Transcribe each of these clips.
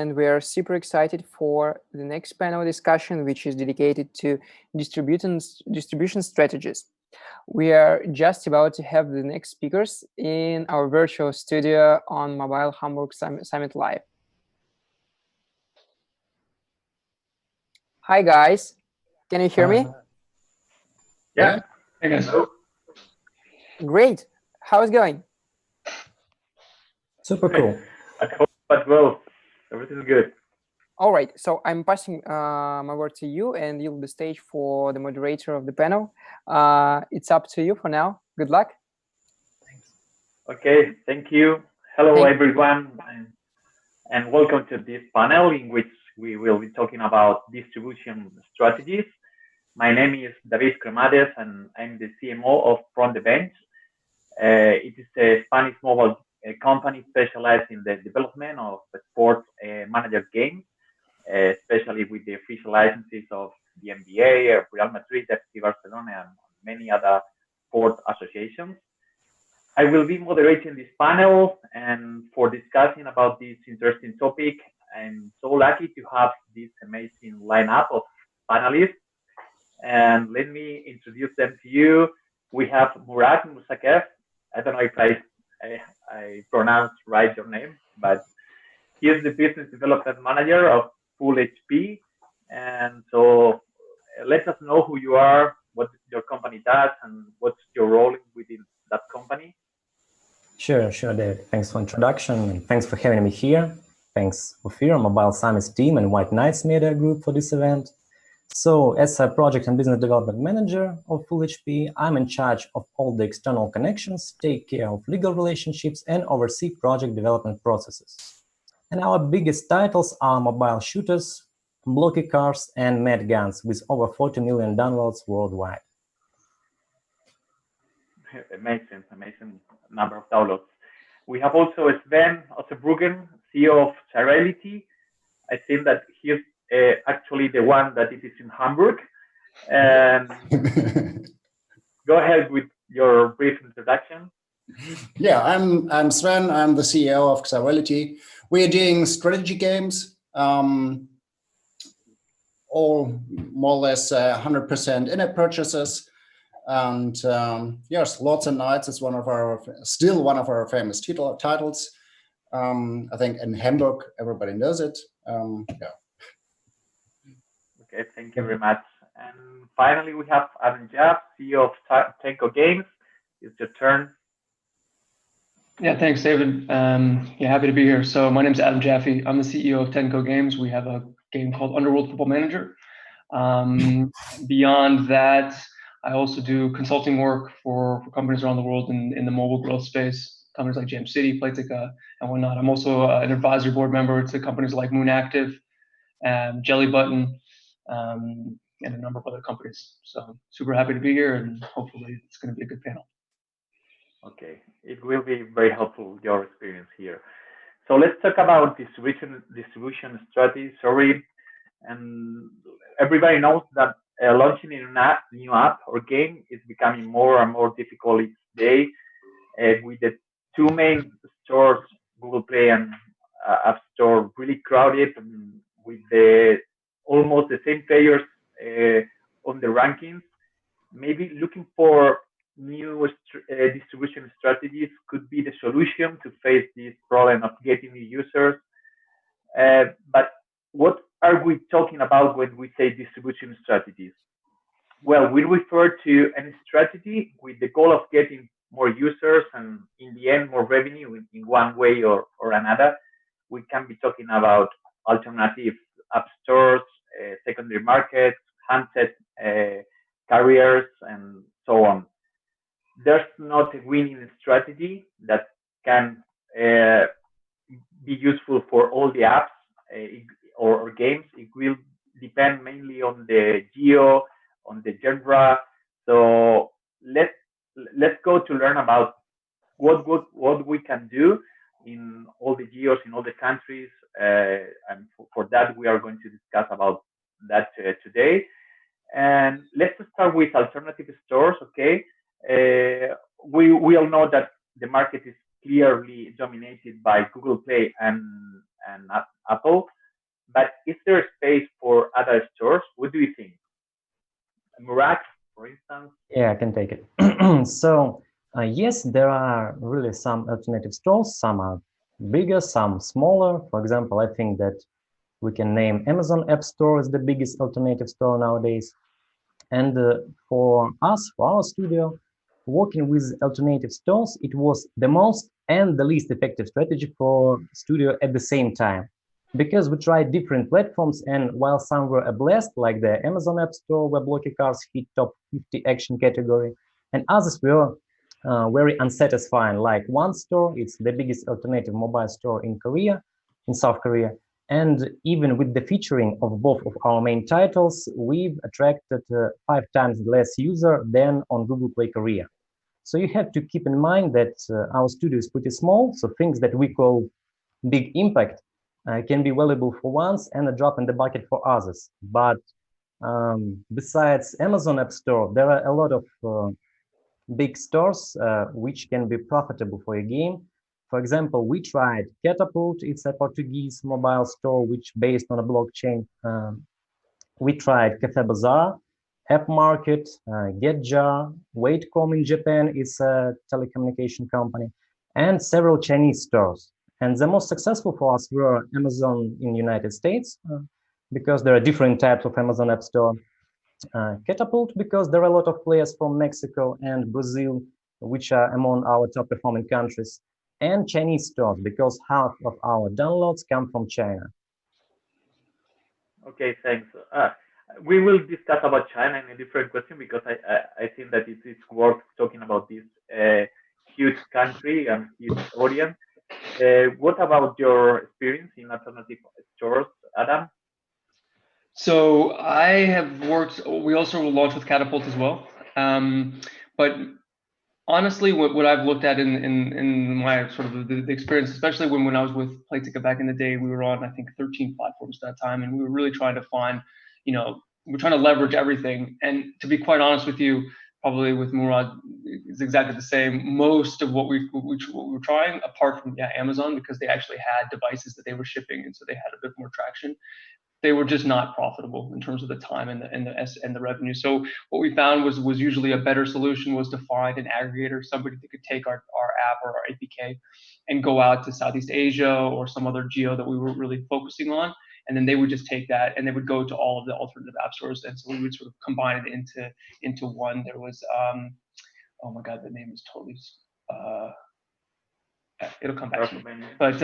and we are super excited for the next panel discussion, which is dedicated to distribution strategies. We are just about to have the next speakers in our virtual studio on Mobile Hamburg Summit Live. Hi guys, can you hear me? Yeah. Hey guys. Great. How's it going? Super cool. I hope but well. Everything's good. All right, so I'm passing my word to you and yield the stage for the moderator of the panel. It's up to you for now. Good luck. Okay, thank you. Hello everyone, and welcome to this panel in which we will be talking about distribution strategies. My name is David Cremades and I'm the CMO of From the Bench. It is a Spanish mobile company specialized in the development of sports manager games, especially with the official licenses of the NBA, Real Madrid, FC Barcelona, and many other sport associations. I will be moderating this panel, and for discussing about this interesting topic, I'm so lucky to have this amazing lineup of panelists. And let me introduce them to you. We have Murat Musakev. I don't know if I pronounce right your name, but he is the business development manager of Full HP. And so let us know who you are, what your company does, and what's your role within that company. Sure, David. Thanks for introduction and thanks for having me here. Thanks, Ophir, Mobile Summits team and White Knights Media Group for this event. So, as a project and business development manager of Full HP, I'm in charge of all the external connections, take care of legal relationships, and oversee project development processes. And our biggest titles are mobile shooters, blocky cars, and mad guns with over 40 million downloads worldwide. Amazing number of downloads. We have also Sven Ossebruggen, CEO of Xyrality. I think that he's actually the one that it is in Hamburg. And go ahead with your brief introduction. Yeah, I'm Sven. I'm the CEO of Xyrality. We are doing strategy games, all more or less 100% in-app purchases. And yes, Lords and Knights is still one of our famous titles. I think in Hamburg, everybody knows it. Yeah. Okay, thank you very much. And finally, we have Adam Jaff, CEO of Tenko Games. It's your turn. Yeah, thanks, David. Yeah, happy to be here. So my name is Adam Jaffe. I'm the CEO of Tenko Games. We have a game called Underworld Football Manager. Beyond that, I also do consulting work for companies around the world in the mobile growth space, companies like Jam City, Playtika, and whatnot. I'm also an advisory board member to companies like Moon Active, Jelly Button, and a number of other companies. So super happy to be here, and hopefully it's going to be a good panel. Okay, it will be very helpful, your experience here. So let's talk about distribution strategy. Sorry, and everybody knows that launching a new app or game is becoming more and more difficult each day. With the two main stores, Google Play and App Store, really crowded, with almost the same players on the rankings. Maybe looking for new distribution strategies could be the solution to face this problem of getting new users. But what are we talking about when we say distribution strategies? Well, we refer to any strategy with the goal of getting more users and in the end more revenue in one way or another. We can be talking about alternative app stores, secondary markets, handset carriers, and so on. There's not a winning strategy that can be useful for all the apps or games. It will depend mainly on the geo, on the genre. So let's go to learn about what we can do in all the geos, in all the countries, and for that we are going to discuss about that today. And let's start with alternative stores. Okay, we all know that the market is clearly dominated by Google Play and and Apple. But is there space for other stores? What do you think? Murat, for instance? Yeah, I can take it. So yes, there are really some alternative stores. Some are bigger, some smaller. For example, I think that we can name Amazon App Store as the biggest alternative store nowadays. And for us, for our studio, working with alternative stores, it was the most and the least effective strategy for studio at the same time. Because we tried different platforms, and while some were a blast, like the Amazon App Store, where blocky cars hit top 50 action category, and others were very unsatisfying. Like one store, it's the biggest alternative mobile store in Korea, in South Korea. And even with the featuring of both of our main titles, we've attracted 5 times less user than on Google Play Korea. So you have to keep in mind that our studio is pretty small, so things that we call big impact can be valuable for once and a drop in the bucket for others. But besides Amazon App Store, there are a lot of big stores which can be profitable for a game. For example, we tried Catapult. It's a Portuguese mobile store which based on a blockchain. We tried Cafe Bazaar, App Market, GetJar, Waitcom in Japan is a telecommunication company, and several Chinese stores. And the most successful for us were Amazon in the United States, because there are different types of Amazon App Store. Catapult, because there are a lot of players from Mexico and Brazil, which are among our top performing countries, and Chinese stores, because half of our downloads come from China. Okay, thanks. We will discuss about China in a different question because I think that it's worth talking about this huge country and huge audience. What about your experience in alternative stores, Adam? So I have worked, we also launched with Catapult as well. But honestly, what I've looked at in my sort of the experience, especially when I was with Playtika back in the day, we were on, I think, 13 platforms at that time. And we were really trying to find, we're trying to leverage everything. And to be quite honest with you, probably with Murad, it's exactly the same. Most of what we were trying, apart from Amazon, because they actually had devices that they were shipping, and so they had a bit more traction. They were just not profitable in terms of the time and the revenue. So what we found was usually a better solution was to find an aggregator, somebody that could take our app or our APK and go out to Southeast Asia or some other geo that we were really focusing on. And then they would just take that and they would go to all of the alternative app stores. And so we would sort of combine it into one. There was, oh my God, the name is totally, it'll come back to me. But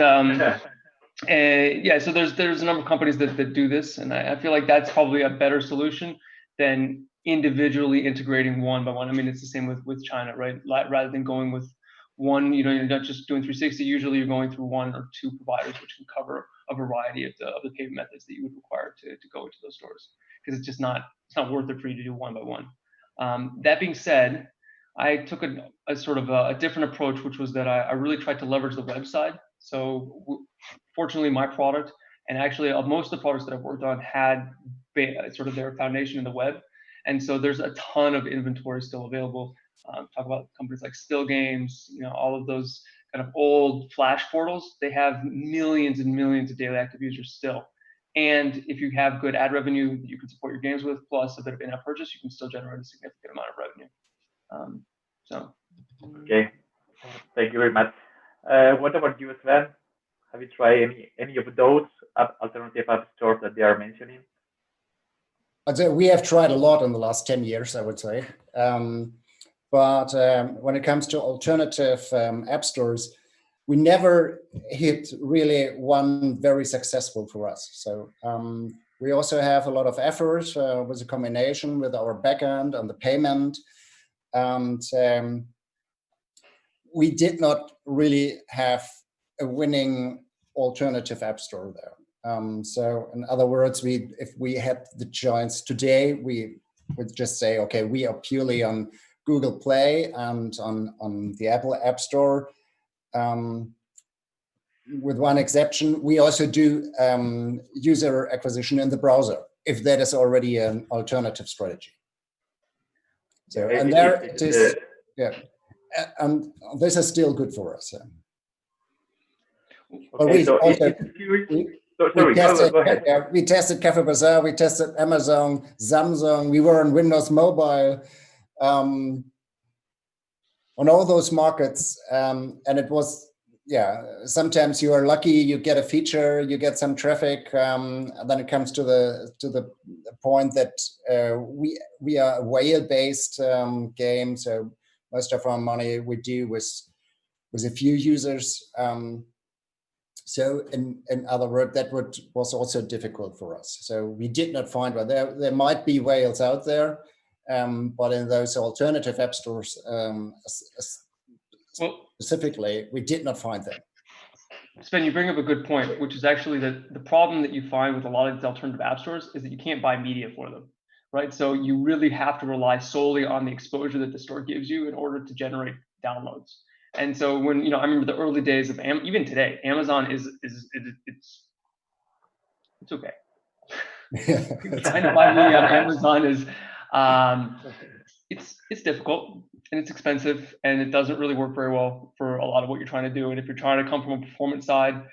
yeah, so there's a number of companies that do this, and I feel like that's probably a better solution than individually integrating one by one. I mean, it's the same with China, right? Rather than going with one, you're not just doing 360. Usually, you're going through 1 or 2 providers, which can cover a variety of the payment methods that you would require to go into those stores, because it's just not worth it for you to do one by one. That being said, I took a sort of a different approach, which was that I really tried to leverage the website. So fortunately, my product, and actually most of the products that I've worked on had sort of their foundation in the web. And so there's a ton of inventory still available. Talk about companies like Still Games, all of those kind of old Flash portals, they have millions and millions of daily active users still. And if you have good ad revenue that you can support your games with, plus a bit of in-app purchase, you can still generate a significant amount of revenue. Okay, thank you very much. What about you, Sven? Have you tried any of those alternative app stores that they are mentioning? I'd say we have tried a lot in the last 10 years, I would say. But when it comes to alternative app stores, we never hit really one very successful for us. So we also have a lot of effort with a combination with our backend and the payment. And we did not really have a winning alternative app store there. So in other words, if we had the chance today, we would just say, okay, we are purely on Google Play and on the Apple App Store. With one exception, we also do user acquisition in the browser, if that is already an alternative strategy. So, and there it is, yeah, and this is still good for us. Okay, so we tested, go ahead. we tested Cafe Bazaar, we tested Amazon, Samsung, we were on Windows Mobile, on all those markets, and it was, yeah, sometimes you are lucky, you get a feature, you get some traffic, and then it comes to the point that we are a whale-based game, so most of our money we do with a few users. So in other words, that was also difficult for us. So we did not find one. There might be whales out there, but in those alternative app stores specifically, we did not find them. Sven, you bring up a good point, which is actually that the problem that you find with a lot of these alternative app stores is that you can't buy media for them, right? So you really have to rely solely on the exposure that the store gives you in order to generate downloads. And so when, you know, I remember the early days of even today, Amazon it's okay. Trying to buy media on Amazon is it's difficult and it's expensive and it doesn't really work very well for a lot of what you're trying to do. And if you're trying to come from a performance side,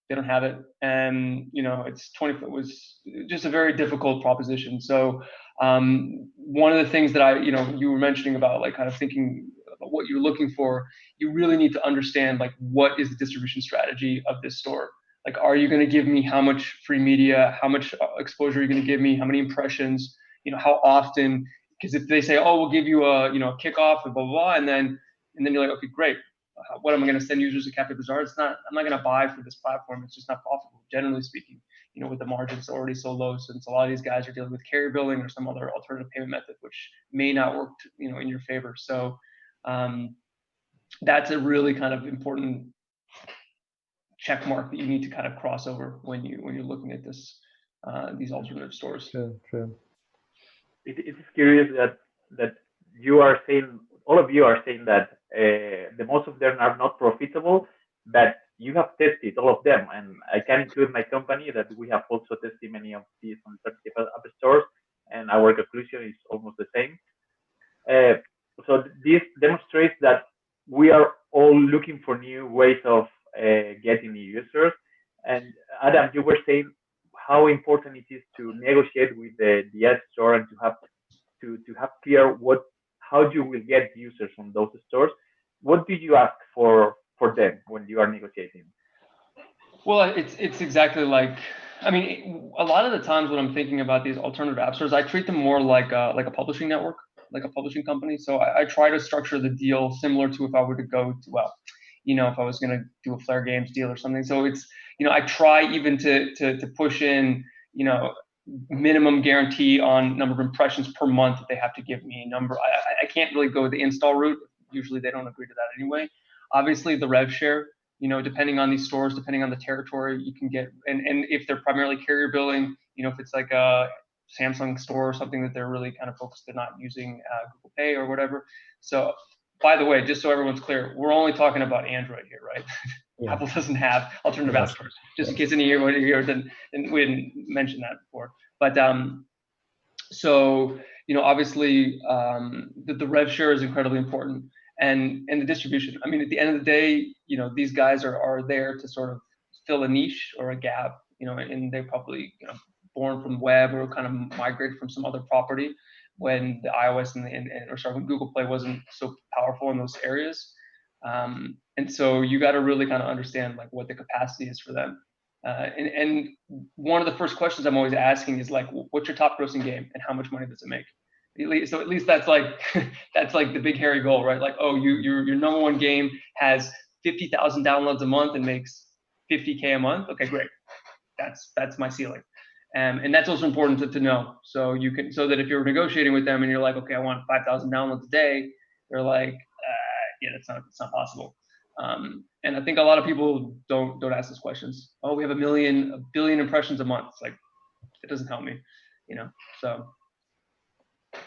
they don't have it. And you know, it was just a very difficult proposition. So one of the things that you were mentioning about like kind of thinking about what you're looking for, you really need to understand like what is the distribution strategy of this store. Like, are you going to give me how much free media? How much exposure are you going to give me? How many impressions? You know, how often? Because if they say, oh, we'll give you a kickoff and blah blah blah, and then you're like, okay, great. What am I going to send users to Cafe Bazaar? I'm not going to buy for this platform. It's just not profitable, generally speaking. You know, with the margins already so low, since a lot of these guys are dealing with carrier billing or some other alternative payment method, which may not work, in your favor. So that's a really kind of important check mark that you need to kind of cross over when you're looking at this these alternative stores. True. It is curious that you are saying, all of you are saying that the most of them are not profitable, but you have tested all of them, and I can include my company that we have also tested many of these alternative app stores, and our conclusion is almost the same. So this demonstrates that we are all looking for new ways of getting new users. And Adam, you were saying how important it is to negotiate with the app store and to have clear how you will get users from those stores. What do you ask for them when you are negotiating? Well, it's exactly like, I mean, a lot of the times when I'm thinking about these alternative app stores, I treat them more like a publishing network, like a publishing company. So I try to structure the deal similar to if I were to go to, if I was going to do a Flare Games deal or something. So it's, I try even to push in, minimum guarantee on number of impressions per month that they have to give me. I can't really go the install route. Usually they don't agree to that anyway. Obviously the rev share, depending on these stores, depending on the territory, you can get, and if they're primarily carrier billing, if it's like a Samsung store or something that they're really kind of focused, they're not using Google Pay or whatever. So by the way, just so everyone's clear, we're only talking about Android here, right? Yeah. Apple doesn't have alternative app stores, just in case any here didn't we didn't mention that before. But so obviously the rev share is incredibly important, and the distribution. I mean, at the end of the day, these guys are there to sort of fill a niche or a gap, and they're probably born from web or kind of migrated from some other property when the iOS when Google Play wasn't so powerful in those areas. And so you got to really kind of understand like what the capacity is for them. And one of the first questions I'm always asking is like, what's your top grossing game and how much money does it make? So at least that's like the big hairy goal, right? Like, oh, your number one game has 50,000 downloads a month and makes 50K a month. Okay, great. That's my ceiling. And that's also important to know. So that if you're negotiating with them and you're like, okay, I want 5,000 downloads a day, they're like, yeah, it's not possible. And I think a lot of people don't ask those questions. Oh, we have a billion impressions a month. It's like, it doesn't help me, so.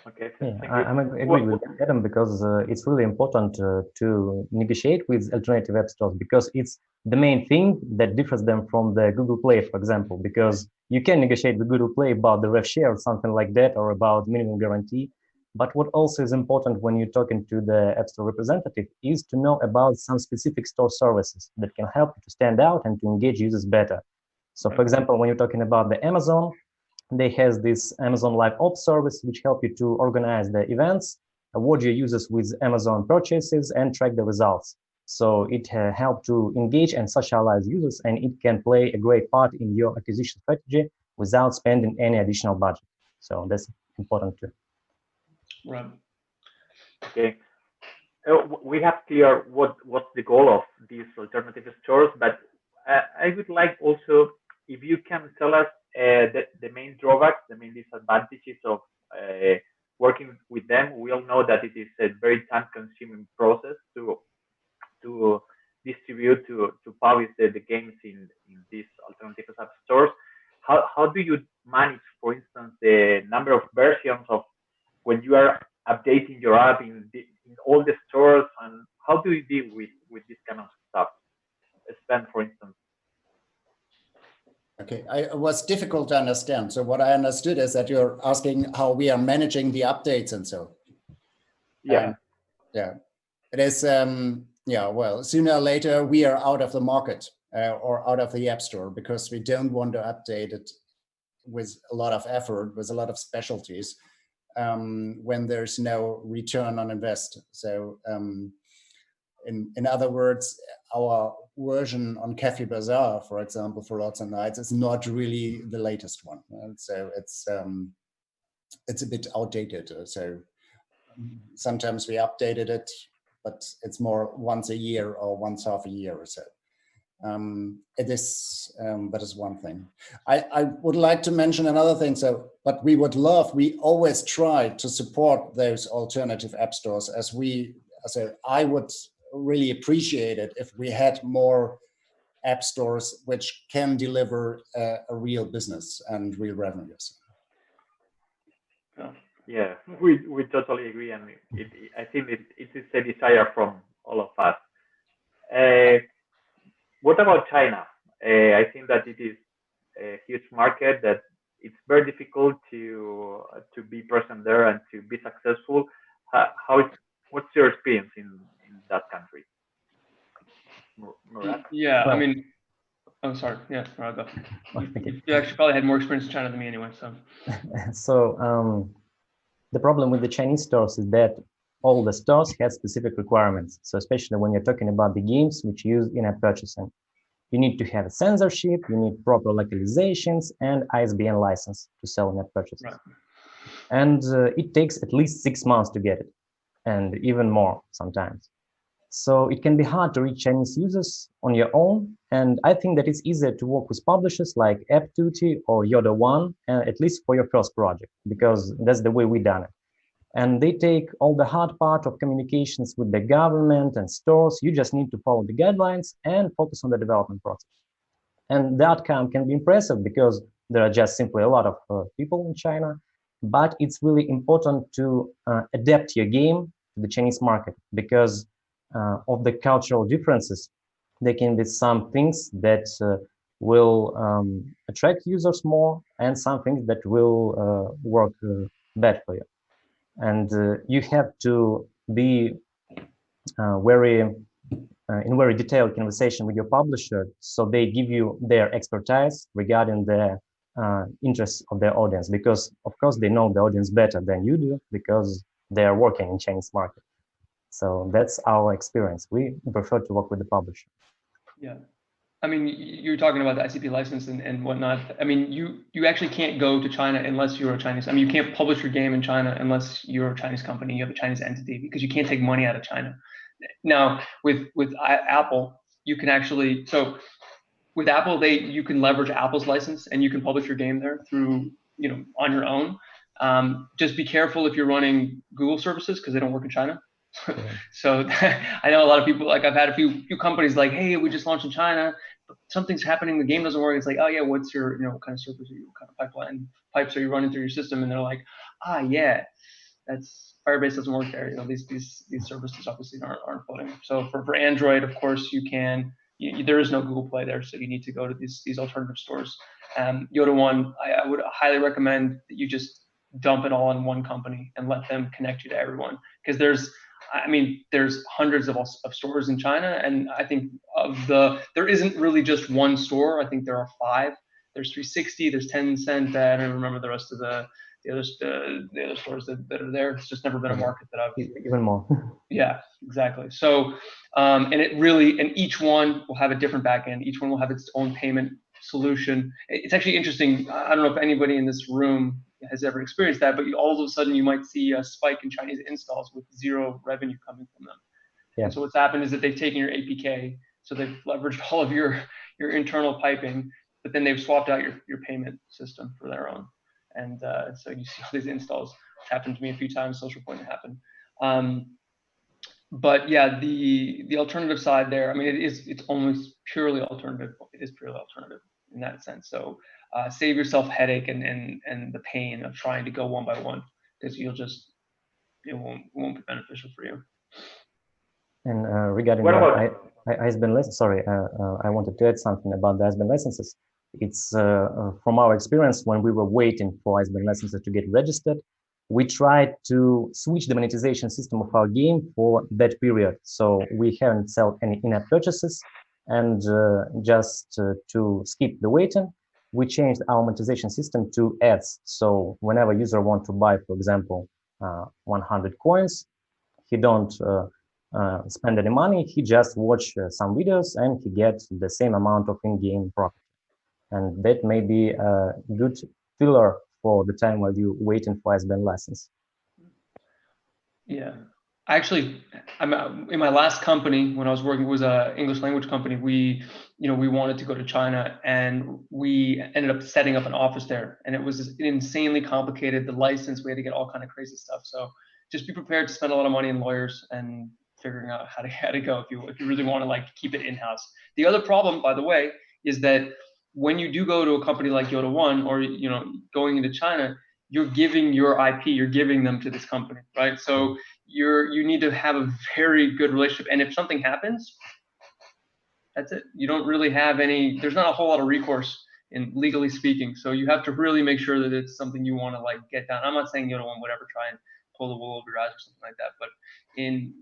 Okay. Yeah, I'm agree with Adam, because it's really important to negotiate with alternative app stores, because it's the main thing that differs them from the Google Play, for example, because you can negotiate with Google Play about the rev share or something like that, or about minimum guarantee. But what also is important when you're talking to the App Store representative is to know about some specific store services that can help you to stand out and to engage users better. So for example, when you're talking about the Amazon, they has this Amazon Live Ops service, which help you to organize the events, award your users with Amazon purchases, and track the results. So it helps to engage and socialize users, and it can play a great part in your acquisition strategy without spending any additional budget. So that's important too. Right. Okay. We have clear what's the goal of these alternative stores, but I would like also if you can tell us the main drawbacks, the main disadvantages of working with them. We all know that it is a very time-consuming process to distribute to publish the games in these alternative app stores. How do you manage, for instance, the number of versions of when you are updating your app in all the stores, and how do you deal with this kind of stuff? Sven, for instance. Okay, it was difficult to understand. So what I understood is that you're asking how we are managing the updates and so. Yeah. Yeah, it is. Yeah, well, sooner or later we are out of the market or out of the App Store because we don't want to update it with a lot of effort, with a lot of specialties, when there's no return on invest. So in other words, our version on Cafe Bazaar, for example, for Lords and Knights, is not really the latest one. So it's a bit outdated. So sometimes we updated it, but it's more once a year or once half a year or so. It is, that is one thing. I would like to mention another thing. So, but we always try to support those alternative app stores I would really appreciate it if we had more app stores which can deliver a real business and real revenues. Yeah, we totally agree, and I think it is a desire from all of us. What about China? I think that it is a huge market, that it's very difficult to be present there and to be successful. What's your experience in that country? Murat? Yeah, Well, I mean, oh, sorry. Yeah, I'll go. Okay. You actually probably had more experience in China than me anyway, so. So the problem with the Chinese stores is that all the stores have specific requirements. So especially when you're talking about the games which use in-app purchasing, you need to have a censorship, you need proper localizations and ISBN license to sell in-app purchases. Right. And it takes at least 6 months to get it, and even more sometimes. So it can be hard to reach Chinese users on your own. And I think that it's easier to work with publishers like AppTutti or Yoda One, at least for your first project, because that's the way we done it. And they take all the hard part of communications with the government and stores. You just need to follow the guidelines and focus on the development process. And the outcome can be impressive because there are just simply a lot of people in China. But it's really important to adapt your game to the Chinese market because of the cultural differences. There can be some things that will attract users more and some things that will work bad for you. And you have to be in very detailed conversation with your publisher, so they give you their expertise regarding the interests of their audience, because of course they know the audience better than you do because they are working in Chinese market. So that's our experience. We prefer to work with the publisher. Yeah. I mean, you're talking about the ICP license and whatnot. I mean, you actually can't go to China unless you're a Chinese. I mean, you can't publish your game in China unless you're a Chinese company, you have a Chinese entity, because you can't take money out of China. Now, with Apple, you can actually, so with Apple, you can leverage Apple's license and you can publish your game there through, on your own. Just be careful if you're running Google services because they don't work in China. So I know a lot of people, like I've had a few companies like, hey, we just launched in China, but something's happening, the game doesn't work. It's like, oh yeah, what's your, what kind of servers are you, what kind of pipeline pipes are you running through your system? And they're like, yeah, that's Firebase doesn't work there. These services obviously aren't floating. So for Android, of course, you can. There is no Google Play there, so you need to go to these alternative stores. Yoda One, I would highly recommend that you just dump it all in one company and let them connect you to everyone. Because there's hundreds of stores in China, and I think there isn't really just one store. I think there are 5. There's 360, there's Tencent, I don't remember the rest of the other stores that are there. It's just never been a market that I've even more. Yeah, exactly. So and each one will have a different backend. Each one will have its own payment solution. It's actually interesting. I don't know if anybody in this room has ever experienced that, but all of a sudden you might see a spike in Chinese installs with 0 revenue coming from them. Yeah. And so what's happened is that they've taken your APK, so they've leveraged all of your internal piping, but then they've swapped out your payment system for their own. And so you see all these installs. It's happened to me a few times. Social Point happened. But yeah, the alternative side there, I mean, it's almost purely alternative. It is purely alternative in that sense. So save yourself headache and the pain of trying to go one by one, because it won't be beneficial for you. And regarding ISBN license, sorry, I wanted to add something about the ISBN licenses. It's from our experience when we were waiting for ISBN licenses to get registered, we tried to switch the monetization system of our game for that period. So we haven't sold any in-app purchases, and just to skip the waiting, we changed our monetization system to ads. So whenever user want to buy, for example, 100 coins, he don't spend any money, he just watch some videos and he gets the same amount of in-game profit. And that may be a good filler for the time while you're waiting for ISBN license. Yeah, actually, in my last company, when I was working, was a English language company. We wanted to go to China, and we ended up setting up an office there, and it was insanely complicated. The license, we had to get all kind of crazy stuff. So just be prepared to spend a lot of money on lawyers and figuring out how to go if you really want to keep it in-house. The other problem, by the way, is that when you do go to a company like Yoda One, or going into China, you're giving your IP, you're giving them to this company, right? So you need to have a very good relationship, and if something happens, that's it. You don't really have there's not a whole lot of recourse in legally speaking. So you have to really make sure that it's something you want to get down. I'm not saying Yoda One would ever try and pull the wool over your eyes or something like that, but in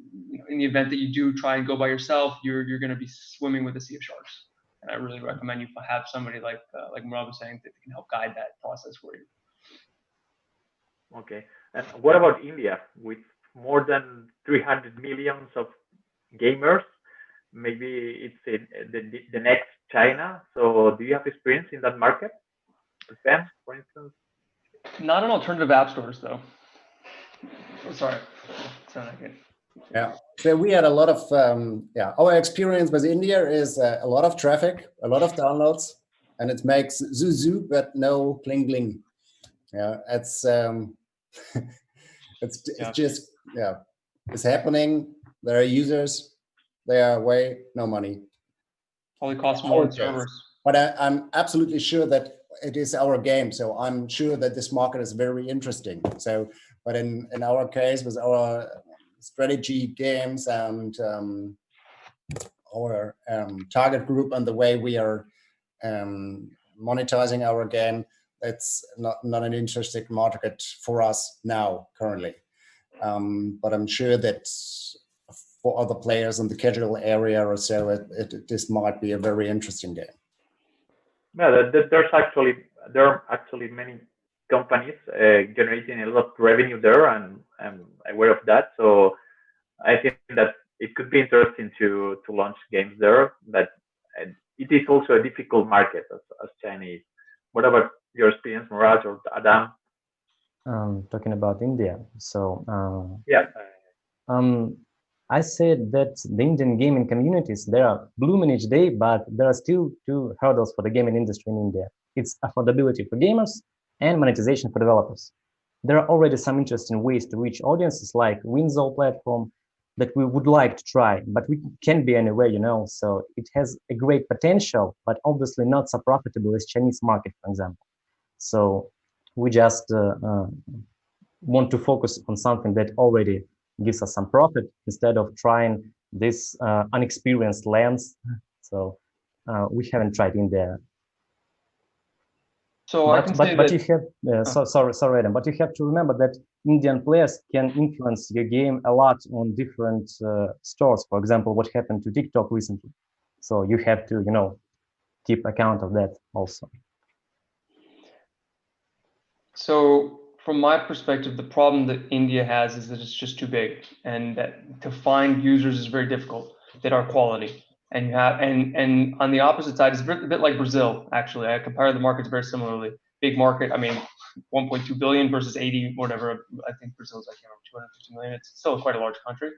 the event that you do try and go by yourself, you're going to be swimming with a sea of sharks. And I really recommend you have somebody like Murad was saying that can help guide that process for you. Okay. And what about India, with more than 300 millions of gamers? Maybe it's the next China. So do you have experience in that market? Japan, for instance? Not in alternative app stores, though. Oh, sorry. Yeah, so we had a lot of our experience with India is a lot of traffic, a lot of downloads, and it makes zoo but no bling bling. Yeah, it's just it's happening. There are users, they are away, no money. Probably costs more in servers. But I'm absolutely sure that it is our game, so I'm sure that this market is very interesting. So, but in our case, with our strategy games and our target group and the way we are monetizing our game, that's not an interesting market for us now currently. But I'm sure that for other players in the casual area or so, this might be a very interesting game. Yeah, there are actually many companies generating a lot of revenue there, and I'm aware of that. So I think that it could be interesting to launch games there. But it is also a difficult market as Chinese. What about your experience, Murad or Adam? Talking about India, so yeah. I said that the Indian gaming communities, they are blooming each day, but there are still 2 hurdles for the gaming industry in India. It's affordability for gamers and monetization for developers. There are already some interesting ways to reach audiences like Winzol platform that we would like to try, but we can't be anywhere, so it has a great potential, but obviously not so profitable as Chinese market, for example. So we just want to focus on something that already gives us some profit instead of trying this unexperienced lands. So we haven't tried India. So I can say but that, you have sorry Adam, but you have to remember that Indian players can influence your game a lot on different stores. For example, what happened to TikTok recently. So you have to keep account of that also. so from my perspective, the problem that India has is that it's just too big, and that to find users is very difficult that are quality. And you have, and on the opposite side, it's a bit like Brazil, actually. I compare the markets very similarly. Big market, I mean, 1.2 billion versus 80, whatever. I think Brazil's, I can't remember, 250 million. It's still quite a large country.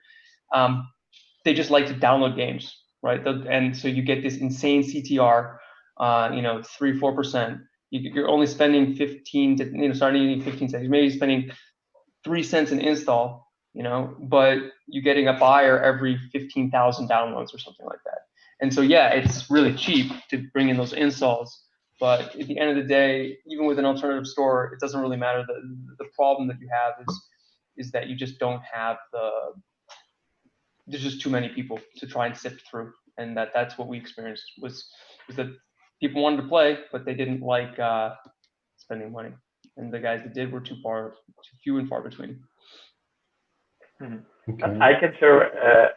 They just like to download games, right? And so you get this insane CTR, 3-4%. You're only spending 15 to, starting 15 cents. Maybe spending 3 cents an install, but you're getting a buyer every 15,000 downloads or something like that. And so, yeah, it's really cheap to bring in those installs. But at the end of the day, even with an alternative store, it doesn't really matter. The problem that you have is that you just don't have there's just too many people to try and sift through. And that's what we experienced was that people wanted to play, but they didn't like spending money. And the guys that did were too few and far between. Mm-hmm. Okay. I can share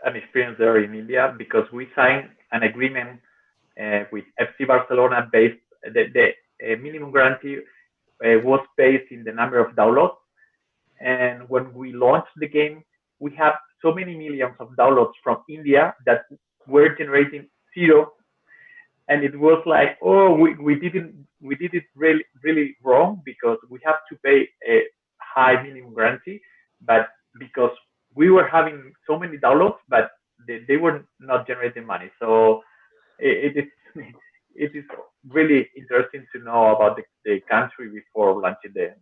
an experience there in India because we signed an agreement with FC Barcelona based, the minimum guarantee was based in the number of downloads. And when we launched the game, we have so many millions of downloads from India that were generating zero. And it was like, oh, we did it really wrong because we have to pay a high minimum guarantee, but because we were having so many downloads, but they were not generating money. So it is really interesting to know about the country before launching there.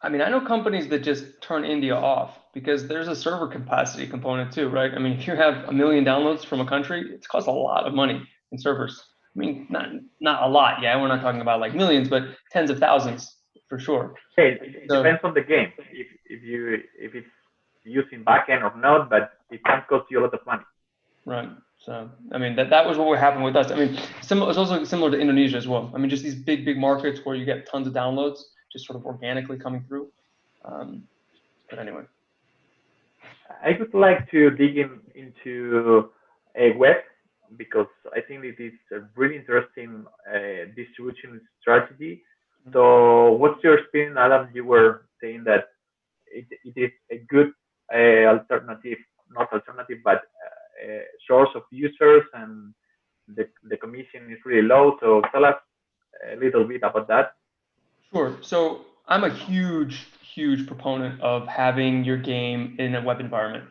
I mean, I know companies that just turn India off because there's a server capacity component too, right? I mean, if you have 1 million downloads from a country, it costs a lot of money in servers. I mean, not a lot. Yeah, we're not talking about like millions, but tens of thousands for sure. Okay, it depends on the game. If it's using backend or not, but it can cost you a lot of money. Right. So, I mean, that was what happened with us. I mean, it's also similar to Indonesia as well. I mean, just these big markets where you get tons of downloads, just sort of organically coming through. But anyway. I would like to dig into a web because I think it is a really interesting distribution strategy. So what's your experience, Adam? You were saying that it is a good alternative, not alternative, but source of users, and the commission is really low. So tell us a little bit about that. Sure. So I'm a huge proponent of having your game in a web environment.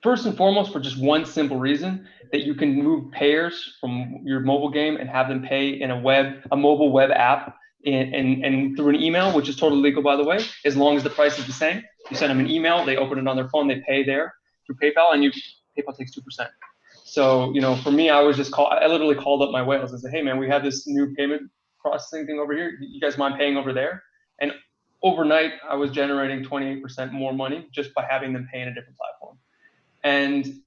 First and foremost, for just one simple reason, that you can move payers from your mobile game and have them pay in a mobile web app and through an email, which is totally legal, by the way, as long as the price is the same. You send them an email, they open it on their phone, they pay there through PayPal, and PayPal takes 2%. So, for me, I literally called up my whales and said, hey man, we have this new payment processing thing over here. You guys mind paying over there? And overnight, I was generating 28% more money just by having them pay in a different platform. And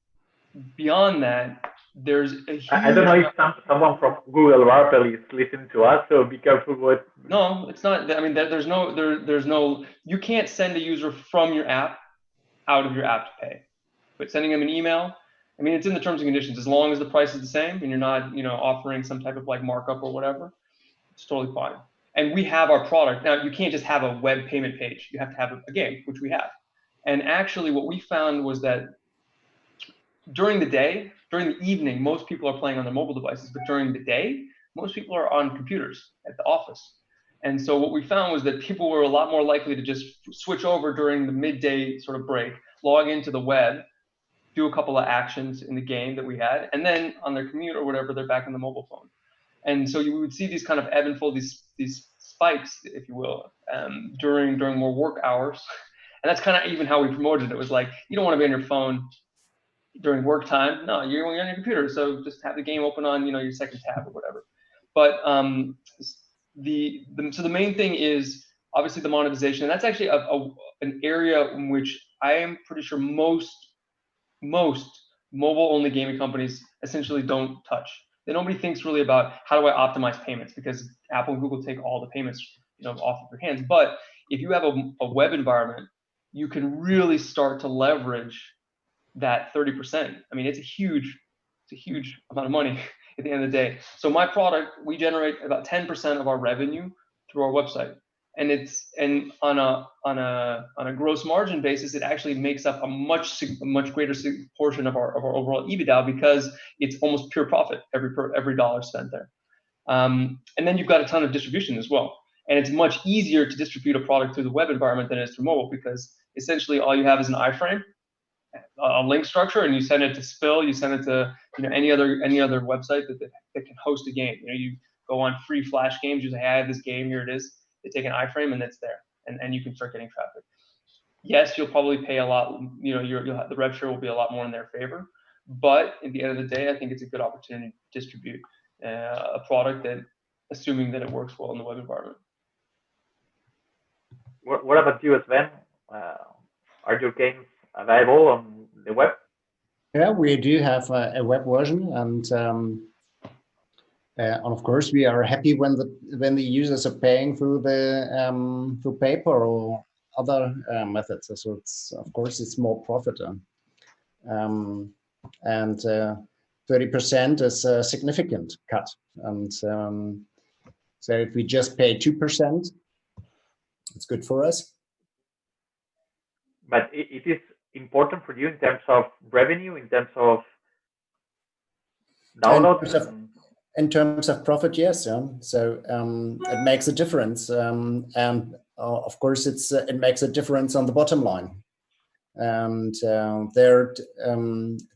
beyond that, there's a huge... I don't know if someone from Google or Apple is listening to us, so be careful what... No, it's not. I mean, there's no, you can't send a user from your app out of your app to pay. But sending them an email, I mean, it's in the terms and conditions. As long as the price is the same and you're not, offering some type of like markup or whatever, it's totally fine. And we have our product. Now, you can't just have a web payment page. You have to have a game, which we have. And actually, what we found was that during the evening, most people are playing on their mobile devices, but during the day, most people are on computers at the office. And so what we found was that people were a lot more likely to just switch over during the midday sort of break, log into the web, do a couple of actions in the game that we had, and then on their commute or whatever, they're back on the mobile phone. And so you would see these kind of ebb and flow, these spikes, if you will, during more work hours. And that's kind of even how we promoted it. It was like, you don't want to be on your phone during work time. No, you're on your computer. So just have the game open on, your second tab or whatever. But so the main thing is obviously the monetization. And that's actually an area in which I am pretty sure most mobile only gaming companies essentially don't touch. then nobody thinks really about how do I optimize payments, because Apple and Google take all the payments, off of your hands. But if you have a web environment, you can really start to leverage that 30%. I mean, it's a huge amount of money at the end of the day. So my product, we generate about 10% of our revenue through our website. And on a gross margin basis, it actually makes up a much greater portion of our overall EBITDA, because it's almost pure profit every dollar spent there. And then you've got a ton of distribution as well. And it's much easier to distribute a product through the web environment than it is through mobile, because essentially all you have is an iframe, a link structure, and you send it to Spill, you send it to any other website that can host a game. You go on free Flash games, you say, hey, I have this game, here it is. They take an iframe and it's there, and you can start getting traffic. Yes, you'll probably pay a lot. The rev share will be a lot more in their favor, but at the end of the day, I think it's a good opportunity to distribute a product that, assuming that it works well in the web environment. What about you, Sven? Are your games available on the web? Yeah, we do have a web version, and of course we are happy when the users are paying through through paper or other methods. So it's more profit, and 30% is a significant cut. And so if we just pay 2%, it's good for us. But it is important for you in terms of revenue, in terms of downloads? In terms of profit, yes. So it makes a difference, and of course it makes a difference on the bottom line. And there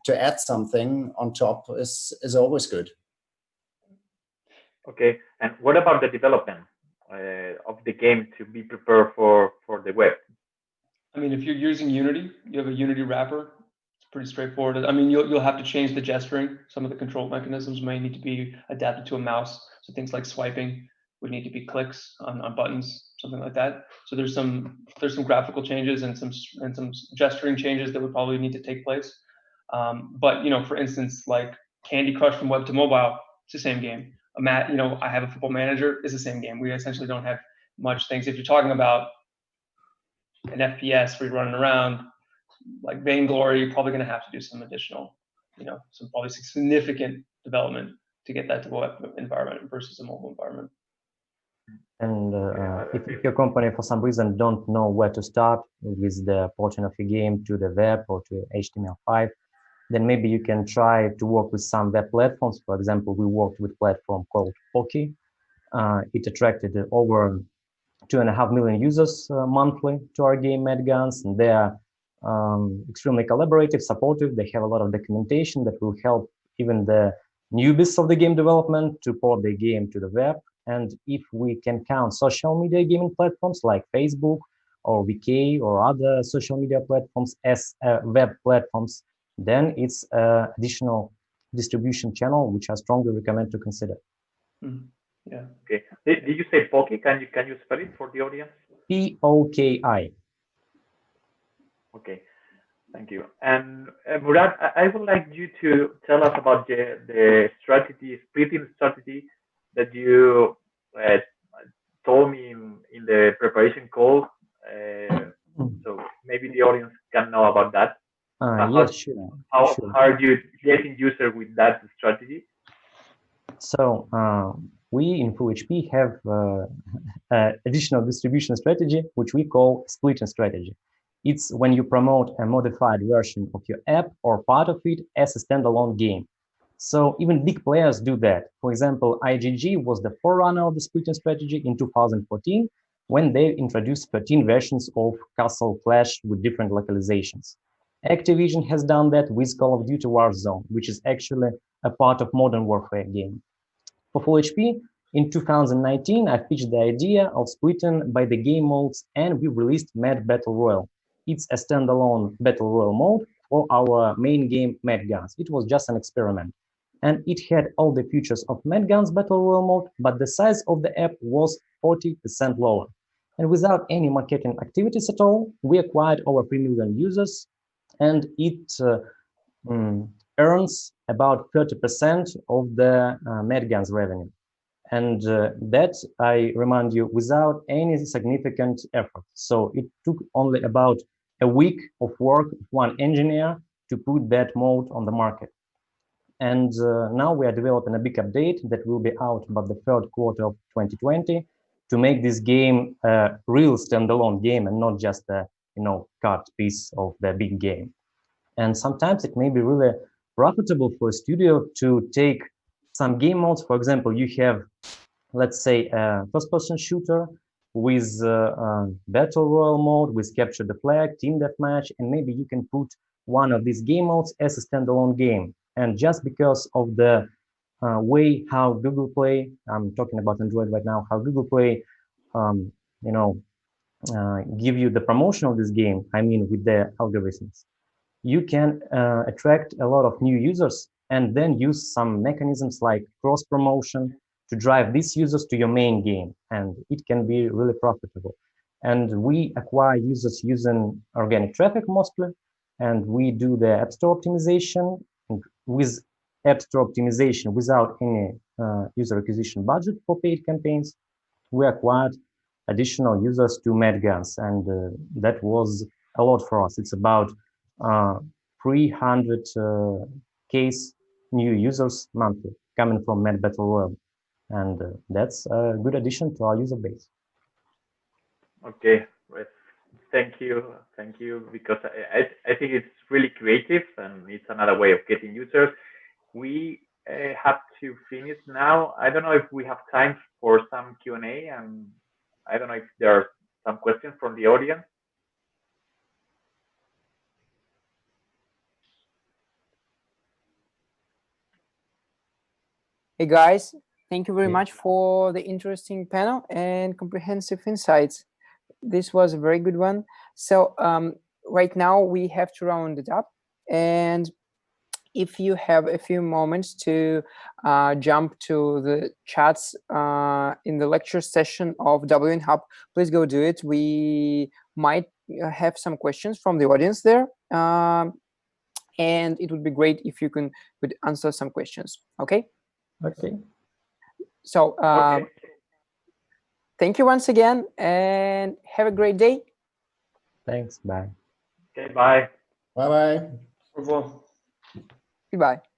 to add something on top is always good. Okay, and what about the development of the game to be prepared for the web? I mean, if you're using Unity, you have a Unity wrapper. It's pretty straightforward. I mean, you'll have to change the gesturing. Some of the control mechanisms may need to be adapted to a mouse. So things like swiping would need to be clicks on buttons, something like that. So there's some graphical changes and some gesturing changes that would probably need to take place. But for instance, like Candy Crush from web to mobile, it's the same game. I have a Football Manager, is the same game. We essentially don't have much things. If you're talking about an FPS where you're running around like Vainglory, you're probably going to have to do some additional, some probably significant development to get that to a web environment versus a mobile environment. And if your company for some reason don't know where to start with the porting of your game to the web or to HTML5, then maybe you can try to work with some web platforms. For example, we worked with a platform called Poki. It attracted over 2.5 million users monthly to our game Mad Guns, and they are extremely collaborative, supportive. They have a lot of documentation that will help even the newbies of the game development to port their game to the web. And if we can count social media gaming platforms like Facebook or VK or other social media platforms as web platforms, then it's an additional distribution channel which I strongly recommend to consider. Mm. Yeah. Okay. Did you say Poki? Can you spell it for the audience? Poki. Okay. Thank you. And Murat, I would like you to tell us about the splitting strategy that you told me in the preparation call. So maybe the audience can know about that. Yes, sure. How are you getting user with that strategy? So we in FullHP have additional distribution strategy, which we call splitting strategy. It's when you promote a modified version of your app or part of it as a standalone game. So even big players do that. For example, IGG was the forerunner of the splitting strategy in 2014 when they introduced 13 versions of Castle Clash with different localizations. Activision has done that with Call of Duty Warzone, which is actually a part of Modern Warfare game. For FullHP, in 2019, I pitched the idea of splitting by the game modes, and we released Mad Battle Royale. It's a standalone Battle Royale mode for our main game, Mad Guns. It was just an experiment. And it had all the features of Mad Guns Battle Royale mode, but the size of the app was 40% lower. And without any marketing activities at all, we acquired over 3 million users, and it earns about 30% of the MedGuns revenue. And that, I remind you, without any significant effort. So it took only about a week of work of one engineer to put that mode on the market. And now we are developing a big update that will be out about the third quarter of 2020 to make this game a real standalone game and not just a cut piece of the big game. And sometimes it may be really profitable for a studio to take some game modes. For example, you have, let's say, a first-person shooter with battle royale mode, with capture the flag, team deathmatch, and maybe you can put one of these game modes as a standalone game. And just because of the way how Google Play, I'm talking about Android right now, how Google Play, give you the promotion of this game, I mean, with the algorithms, you can attract a lot of new users and then use some mechanisms like cross promotion to drive these users to your main game, and it can be really profitable. And we acquire users using organic traffic mostly, and we do the App Store optimization. And with App Store optimization, without any user acquisition budget for paid campaigns, we acquired additional users to MedGuns, and that was a lot for us. It's about 300 case new users monthly coming from Med Battle Royale, and that's a good addition to our user base. Okay, right. Thank you, because I think it's really creative and it's another way of getting users. We have to finish now. I don't know if we have time for some Q&A, and I don't know if there are some questions from the audience. Hey guys, thank you very much for the interesting panel and comprehensive insights. This was a very good one. So right now we have to round it up, and if you have a few moments to jump to the chats in the lecture session of WN Hub, please go do it. We might have some questions from the audience there, and it would be great if you could answer some questions. Okay. Okay. So Okay. thank you once again, and have a great day. Thanks. Bye. Okay. Bye. Bye-bye. Au revoir. Goodbye.